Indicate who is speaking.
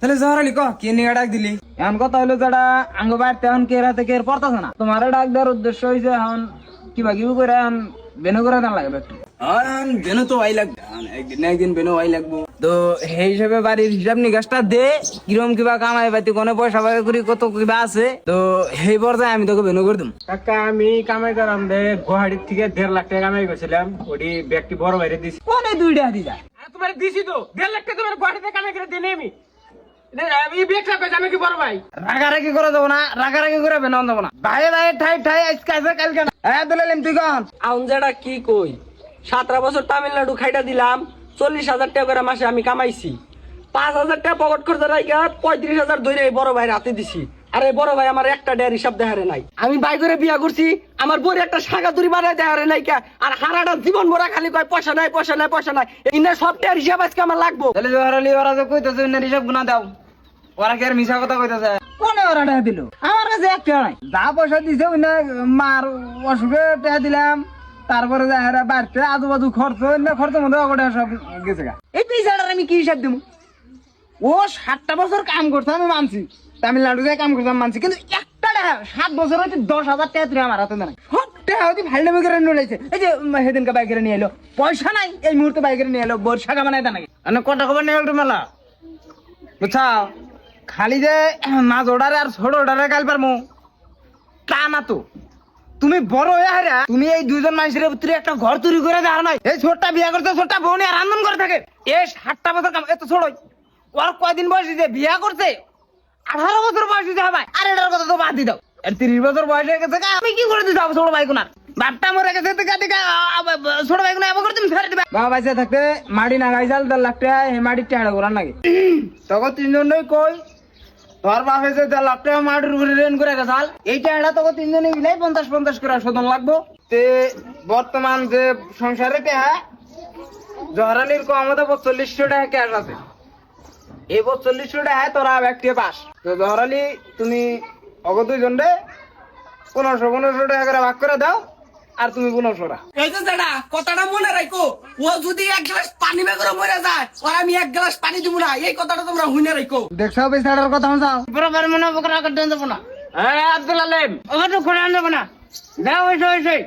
Speaker 1: তাহলে জহরালি ক কে নিয়ে ডাক দিলি? এখন কথা হলো যেটা আঙ্গ বাড়িতে এখন কে রাতে কে পড়তেছে না, তোমার ডাক দেওয়ার উদ্দেশ্য হয়েছে এখন কিবা কিবি করে এখন বেনু করে দেন লাগবে একটু।
Speaker 2: বেনু তো আই লাগবে, একদিন না একদিন বেনু আই লাগবো।
Speaker 1: তো সেই হিসাবে বাড়ির হিসাব নিকাশটা দে, কিরম কিবা কামাই পাতি কোনো পয়সা পাই করি কত কিবা আছে, তো সেই পর্যায়ে আমি তোকে বেনু করে দিম।
Speaker 3: কাকা আমি কামাই করাম দে গুয়াহাটির থেকে 1.5 লাখ টাকা কামাই করছিলাম, ওটি ব্যক্তি বড় বাইরে দিছি।
Speaker 1: কোনে 2 টাকা দিলা?
Speaker 3: তোমার দিছি তো 1.5 লাখ টাকা তোমার গুয়াহাটিতে কামাই করে দিনে আমি ব্যবসা করে আমি কি বড় ভাই।
Speaker 1: রাগারাগি করে দেবো না, রাগারাগি করে বেনু দেবো না, ভাই ভাই ঠাই ঠাই আজকে আছে কালকে না। হ্যাঁ দিলাম তুই কন
Speaker 4: আউন যেটা কি কই, 17 বছর তামিলনাড়ু খাইটা দিলাম, 40,000 টাকা করে মাসে আমি কামাইছি, 5,000 টাকা পকেট খরচা রাইগা 35,000 ধরে এই বড় ভাই রাতে দিছি। আর এই বড় ভাই আমার একটা ডেয়ার হিসাব দেখারে নাই। আমি বাই করে বিয়া করছি, আমার বউর একটা শাখা দড়ি বানায় দেখারে নাই কে, আর হারাটা জীবন ভরা খালি কয় পয়সা নাই পয়সা নাই পয়সা নাই। ইনা সব ডেয়ার হিসাব আজকে আমার লাগবো।
Speaker 1: তাহলে জহরালি ওরা যে কইতেছে উনার হিসাব গুনা দাও, ওরা কি আর মিছা কথা কইতেছে? কোনে ওরা টাকা দিল? আমার কাছে এক টাকা নাই, যা পয়সা দিছে উনি মার অসুখে টাকা দিলাম, তারপরে যাহারা বাড়তে আজু বাজু খরচ খরচের মধ্যে অগটা সব গেছে গা। এই পয়সাটার আমি কি হিসাব দেবো? ও 7টা বছর কাম করছে আমি মানছি, তামিলনাড়ু যায় কাম করছে আমি মানছি, কিন্তু একটা টাকা 7 বছর হইতে 10,000 টাকা তুই আমার হাতে নাই। সব টাকা হইতে ভালো করে নিয়েছে। এই যে সেদিনকে বাইকের নিয়ে এলো, পয়সা নাই এই মুহূর্তে বাইকের নিয়ে এলো, বোর শাখা বানাই নাকি কটা খবর নিয়ে একটু মেলা বুঝছাও। খালি যে মাছ অর্ডারে আর ছোট অর্ডারে কাল পারমু তা না তো, তুমি বড় হয়ে হারা তুমি এই 2জন মানুষের ভিতরে একটা ঘর তৈরি করে দেওয়া নাই। এই ছোটটা বিয়া করতে ছোটটা বউ নিয়ে রান্ধন করে থাকে, এই 7টা বছর কাম এত ছোট। ওর কয়দিন বয়স দিতে বিয়া করছে, 18 বছর বয়স দিতে হবে। আর এটার কথা তো বাদ দি দাও, 30 বছর বয়স হয়ে গেছে, আমি কি করে দিতে হবে ছোট ভাই কোনার বাপটা মরে গেছে, ছোট ভাই কোনা এবার করে তুমি ছেড়ে দিবে। বাবা বাইসে থাকতে মাটি না গাইছাল 1.5 লাখ টাকা এই মাটির টাকা করার নাকি তখন 3জনই কই তোর বাপে যে 1.5 লাখ টাকা মাটির উপরে রেন করে গেছাল, এই টাকাটা তোকে 3জনে মিলাই 50-50 করে শোধন লাগবো। তে বর্তমান যে সংসারে টাকা জহরালির কম মতো 4500 টাকা ক্যাশ আছে, এই 4500 টাকা তোরা ব্যক্তি পাস। তো জহরালি তুমি অগ 2জন রে 1500 টাকা করে ভাগ করে দাও, আর তুমি 1500 টাকা।
Speaker 4: এই যে যেটা কথাটা মনে রাখো, ও যদি 1 গ্লাস পানি বেগরে মরে যায় আর আমি 1 গ্লাস পানি দিব না, এই কথাটা তোমরা হুইনে রাখো।
Speaker 1: দেখছো বেচারার কথা হসাও বরাবর মনে বকরা করতে দেব না। হ্যাঁ আব্দুল আলেম ওটা খোলা দেব না, দাও এসে